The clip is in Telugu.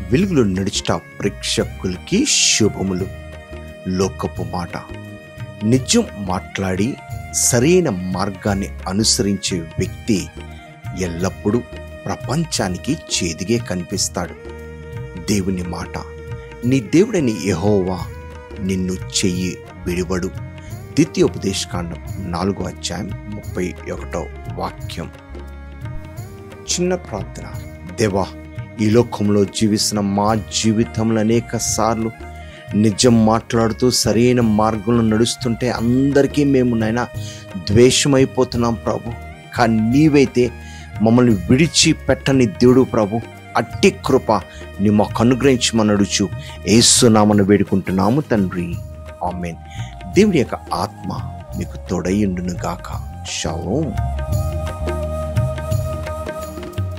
వెలుగులో నడుచుట ప్రేక్షకులకి శుభములు. లోకపు మాట. నిజం మాట్లాడి సరైన మార్గాన్ని అనుసరించే వ్యక్తి ఎల్లప్పుడూ ప్రపంచానికి చేదుగే కనిపిస్తాడు. దేవుని మాట. నీ దేవుడైన యెహోవా నిన్ను చెయ్యి విడివడు. ద్వితీయోపదేశకాండం 4:31 చిన్న ప్రార్థన. దేవా, ఈ లోకంలో జీవిస్తున్న మా జీవితంలో అనేక సార్లు నిజం మాట్లాడుతూ సరైన మార్గంలో నడుస్తుంటే అందరికీ మేము నైనా ద్వేషమైపోతున్నాం ప్రభు. కానీ నీవైతే మమ్మల్ని విడిచిపెట్టని దేవుడు ప్రభు. అట్టి కృప నీ మాకు అనుగ్రహించమనడుచు యేసు నామమున వేడుకుంటున్నాము తండ్రి. ఆమేన్. దేవుడి యొక్క ఆత్మ మీకు తోడై ఉండును గాక. షాలోమ్.